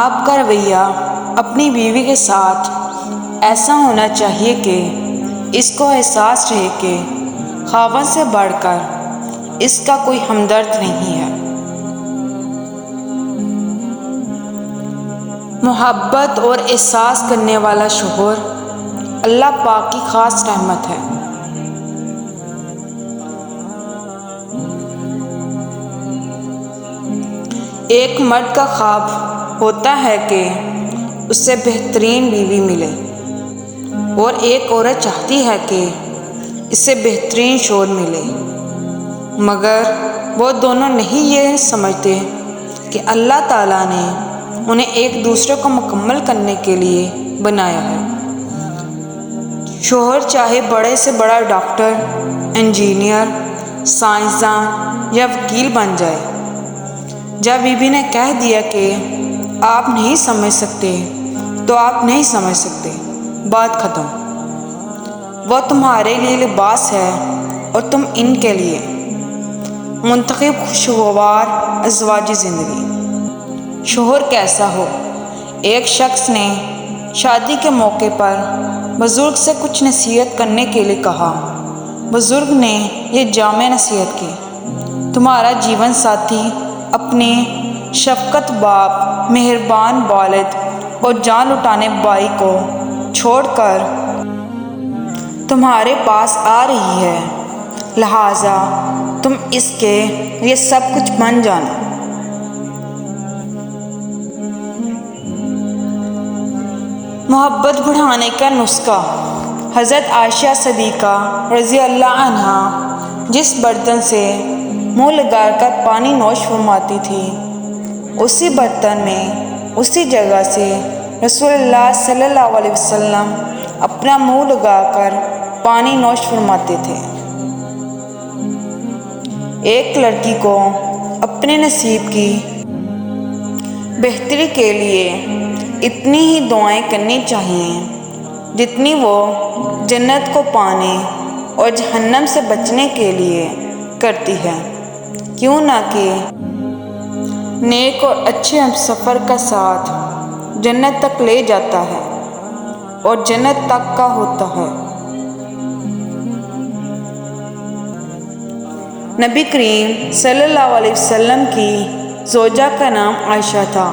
آپ کا رویہ اپنی بیوی کے ساتھ ایسا ہونا چاہیے کہ اس کو احساس رہے کہ خاوند سے بڑھ کر اس کا کوئی ہمدرد نہیں ہے۔ محبت اور احساس کرنے والا شوہر اللہ پاک کی خاص رحمت ہے۔ ایک مرد کا خواب ہوتا ہے کہ اسے بہترین بیوی ملے، اور ایک عورت چاہتی ہے کہ اسے بہترین شوہر ملے، مگر وہ دونوں نہیں یہ سمجھتے کہ اللہ تعالیٰ نے انہیں ایک دوسرے کو مکمل کرنے کے لیے بنایا ہے۔ شوہر چاہے بڑے سے بڑا ڈاکٹر، انجینئر، سائنسداں یا وکیل بن جائے، جب بیوی نے کہہ دیا کہ آپ نہیں سمجھ سکتے تو آپ نہیں سمجھ سکتے، بات ختم۔ وہ تمہارے لیے لباس ہے اور تم ان کے لیے۔ منتخب خوشگوار ازواجی زندگی۔ شوہر کیسا ہو؟ ایک شخص نے شادی کے موقع پر بزرگ سے کچھ نصیحت کرنے کے لیے کہا۔ بزرگ نے یہ جامع نصیحت کی، تمہارا جیون ساتھی اپنے شفقت باپ، مہربان والد اور جان لٹانے بھائی کو چھوڑ کر تمہارے پاس آ رہی ہے، لہٰذا تم اس کے یہ سب کچھ بن جانا۔ محبت بڑھانے کا نسخہ۔ حضرت عائشہ صدیقہ رضی اللہ عنہا جس برتن سے منہ لگا کر پانی نوش فرماتی تھی، اسی برتن میں اسی جگہ سے رسول اللہ صلی اللہ علیہ وسلم اپنا منہ لگا کر پانی نوش فرماتے تھے۔ ایک لڑکی کو اپنے نصیب کی بہتری کے لیے اتنی ہی دعائیں کرنی چاہیے جتنی وہ جنت کو پانے اور جہنم سے بچنے کے لیے کرتی ہے، کیوں نہ کہ نیک اور اچھے ہمسفر کا ساتھ جنت تک لے جاتا ہے اور جنت تک کا ہوتا ہے۔ نبی کریم صلی اللہ علیہ وسلم کی زوجہ کا نام عائشہ تھا،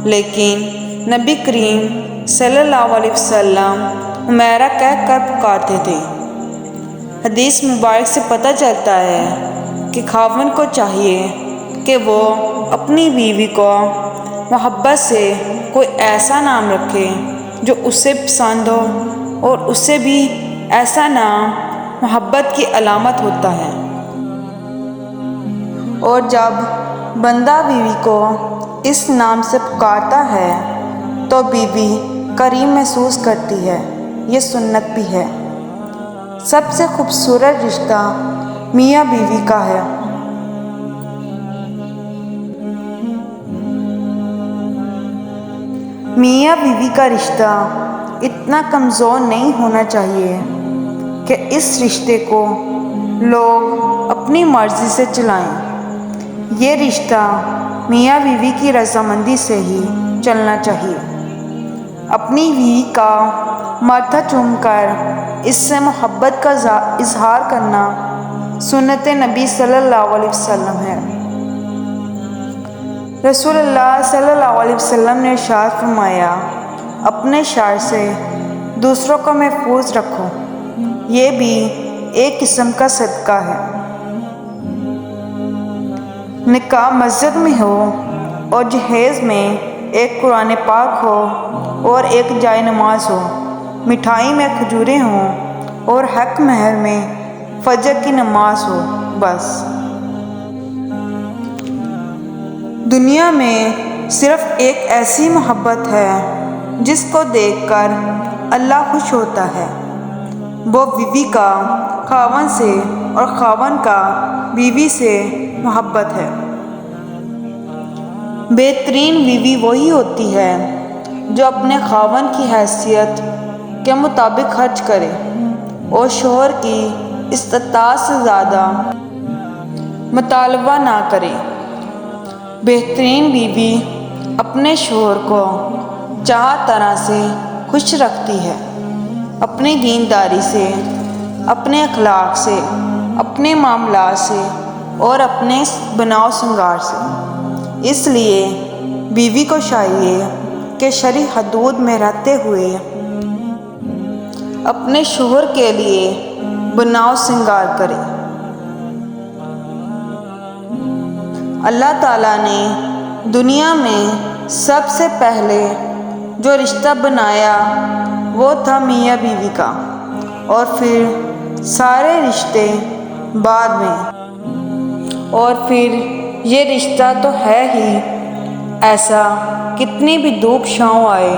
لیکن نبی کریم صلی اللہ علیہ وسلم حمیرہ کہہ کر پکارتے تھے۔ حدیث مبارک سے پتہ چلتا ہے کہ خاوند کو چاہیے کہ وہ اپنی بیوی کو محبت سے کوئی ایسا نام رکھے جو اسے پسند ہو، اور اسے بھی ایسا نام محبت کی علامت ہوتا ہے۔ اور جب بندہ بیوی کو اس نام سے پکارتا ہے تو بیوی کریم محسوس کرتی ہے، یہ سنت بھی ہے۔ سب سے خوبصورت رشتہ میاں بیوی کا ہے۔ میاں بیوی کا رشتہ اتنا کمزور نہیں ہونا چاہیے کہ اس رشتے کو لوگ اپنی مرضی سے چلائیں۔ یہ رشتہ میاں بیوی کی رضامندی سے ہی چلنا چاہیے۔ اپنی بیوی کا ماتھا چوم کر اس سے محبت کا اظہار کرنا سنت نبی صلی اللہ علیہ وسلم ہے۔ رسول اللہ صلی اللہ علیہ وسلم نے ارشاد فرمایا، اپنے شوہر سے دوسروں کو محفوظ رکھو، یہ بھی ایک قسم کا صدقہ ہے۔ نکاح مسجد میں ہو اور جہیز میں ایک قرآن پاک ہو اور ایک جائے نماز ہو، مٹھائی میں کھجوریں ہوں اور حق مہر میں فجر کی نماز ہو، بس۔ دنیا میں صرف ایک ایسی محبت ہے جس کو دیکھ کر اللہ خوش ہوتا ہے، وہ بیوی کا خاوند سے اور خاوند کا بیوی سے محبت ہے۔ بہترین بیوی وہی ہوتی ہے جو اپنے خاوند کی حیثیت کے مطابق خرچ کرے اور شوہر کی استطاعت سے زیادہ مطالبہ نہ کرے۔ بہترین بیوی اپنے شوہر کو چار طرح سے خوش رکھتی ہے، اپنی دینداری سے، اپنے اخلاق سے، اپنے معاملات سے اور اپنے بناؤ سنگار سے۔ اس لیے بیوی کو چاہیے کہ شرعی حدود میں رہتے ہوئے اپنے شوہر کے لیے بناؤ سنگار کرے۔ اللہ تعالیٰ نے دنیا میں سب سے پہلے جو رشتہ بنایا وہ تھا میاں بیوی کا، اور پھر سارے رشتے بعد میں۔ اور پھر یہ رشتہ تو ہے ہی ایسا، کتنی بھی دھوپ چھاؤں آئے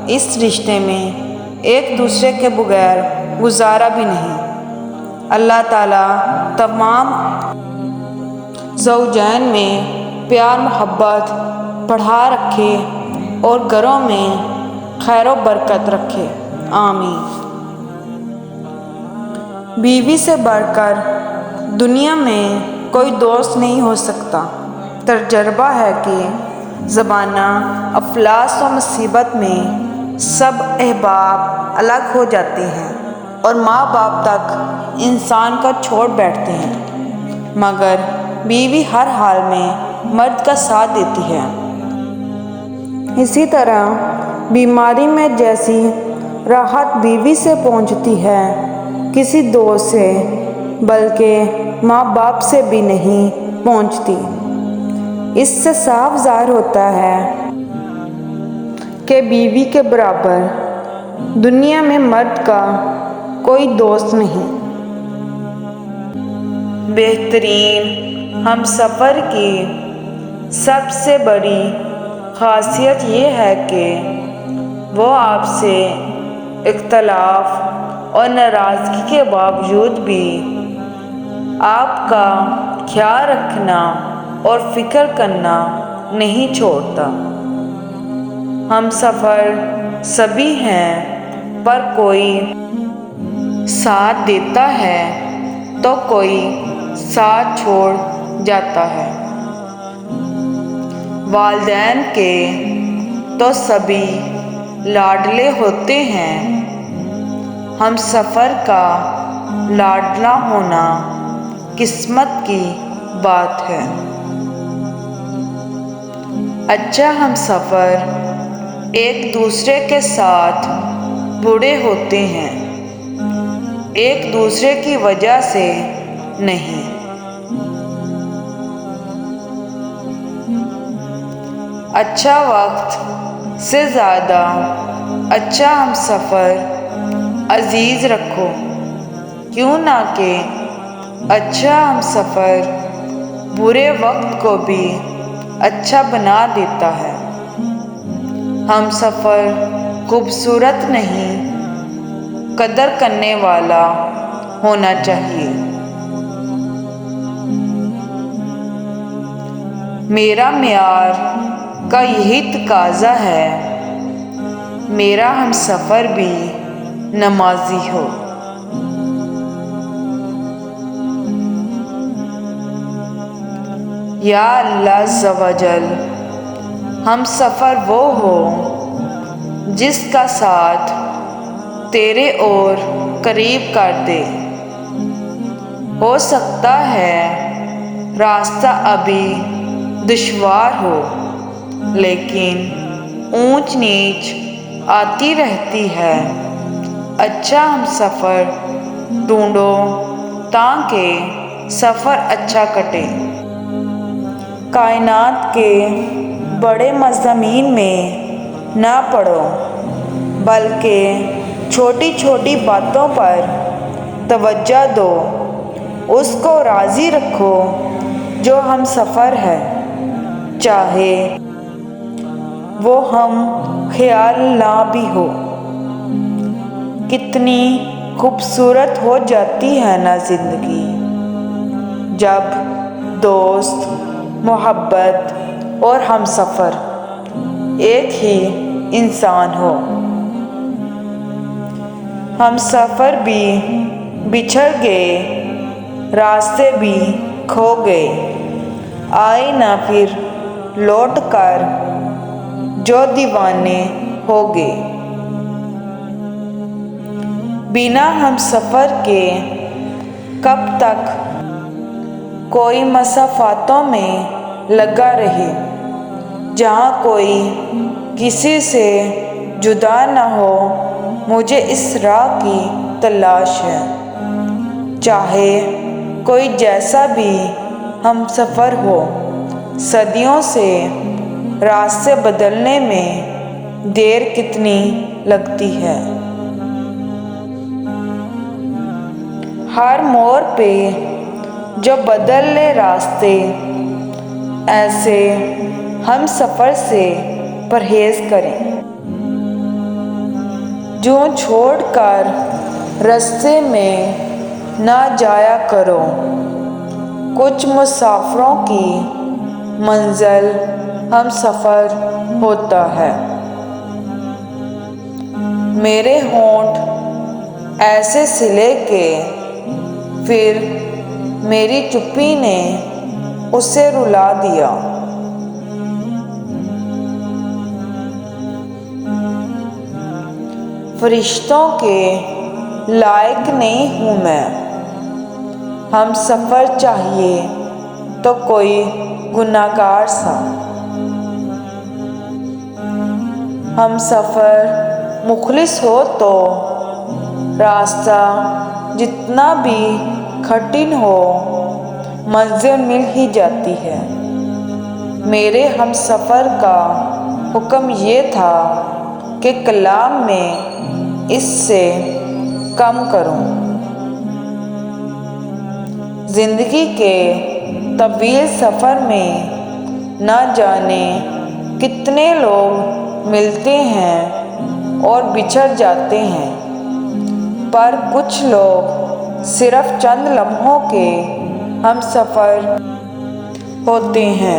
اس رشتے میں ایک دوسرے کے بغیر گزارا بھی نہیں۔ اللہ تعالیٰ تمام زوجین میں پیار محبت بڑھا رکھے اور گھروں میں خیر و برکت رکھے، آمین۔ بیوی سے بڑھ کر دنیا میں کوئی دوست نہیں ہو سکتا۔ تجربہ ہے کہ زمانہ افلاس و مصیبت میں سب احباب الگ ہو جاتے ہیں اور ماں باپ تک انسان کو چھوڑ بیٹھتے ہیں، مگر بیوی ہر حال میں مرد کا ساتھ دیتی ہے۔ اسی طرح بیماری میں جیسی راحت بیوی سے پہنچتی ہے کسی دوست سے، بلکہ ماں باپ سے بھی نہیں پہنچتی۔ اس سے صاف ظاہر ہوتا ہے کہ بیوی کے برابر دنیا میں مرد کا کوئی دوست نہیں۔ بہترین ہم سفر کی سب سے بڑی خاصیت یہ ہے کہ وہ آپ سے اختلاف اور ناراضگی کے باوجود بھی آپ کا خیال رکھنا اور فکر کرنا نہیں چھوڑتا۔ ہم سفر سبھی ہیں، پر کوئی ساتھ دیتا ہے تو کوئی ساتھ چھوڑ جاتا ہے۔ والدین کے تو سبھی لاڈلے ہوتے ہیں، ہم سفر کا لاڈلا ہونا قسمت کی بات ہے۔ اچھا ہم سفر ایک دوسرے کے ساتھ بڑے ہوتے ہیں، ایک دوسرے کی وجہ سے نہیں۔ اچھا وقت سے زیادہ اچھا ہم سفر عزیز رکھو، کیوں نہ کہ اچھا ہم سفر برے وقت کو بھی اچھا بنا دیتا ہے۔ ہم سفر خوبصورت نہیں، قدر کرنے والا ہونا چاہیے۔ میرا معیار کا یہی تقاضا ہے، میرا ہم سفر بھی نمازی ہو۔ یا اللہ عز و جل ہم سفر وہ ہو جس کا ساتھ تیرے اور قریب کر دے۔ ہو سکتا ہے راستہ ابھی دشوار ہو، لیکن اونچ نیچ آتی رہتی ہے۔ اچھا ہم سفر ڈھونڈو تاکہ سفر اچھا کٹے۔ کائنات کے بڑے مضامین میں نہ پڑو، بلکہ چھوٹی چھوٹی باتوں پر توجہ دو۔ اس کو راضی رکھو جو ہم سفر ہے، چاہے وہ ہم خیال نہ بھی ہو۔ کتنی خوبصورت ہو جاتی ہے نا زندگی جب دوست، محبت اور ہم سفر ایک ہی انسان ہو۔ ہم سفر بھی بچھڑ گئے، راستے بھی کھو گئے، آئے نہ پھر لوٹ کر جو دیوانے ہو گئے۔ بنا ہم سفر کے کب تک کوئی مسافاتوں میں لگا رہے، جہاں کوئی کسی سے جدا نہ ہو۔ مجھے اس راہ کی تلاش ہے، چاہے کوئی جیسا بھی ہم سفر ہو۔ صدیوں سے راستے بدلنے میں دیر کتنی لگتی ہے۔ ہر موڑ پہ جو بدل لے راستے، ایسے ہم سفر سے پرہیز کریں۔ جوں چھوڑ کر رستے میں نہ جایا کرو۔ کچھ مسافروں کی منزل ہم سفر ہوتا ہے۔ میرے ہونٹ ایسے سلے کہ پھر میری چپی نے اسے رلا دیا۔ فرشتوں کے لائق نہیں ہوں میں، ہم سفر چاہیے تو کوئی گنہگار سا۔ ہم سفر مخلص ہو تو راستہ جتنا بھی کٹھن ہو، منزل مل ہی جاتی ہے۔ میرے ہم سفر کا حکم یہ تھا کہ کلام میں اس سے کم کروں۔ زندگی کے طویل سفر میں نہ جانے کتنے لوگ ملتے ہیں اور بچھڑ جاتے ہیں، پر کچھ لوگ صرف چند لمحوں کے ہم سفر ہوتے ہیں۔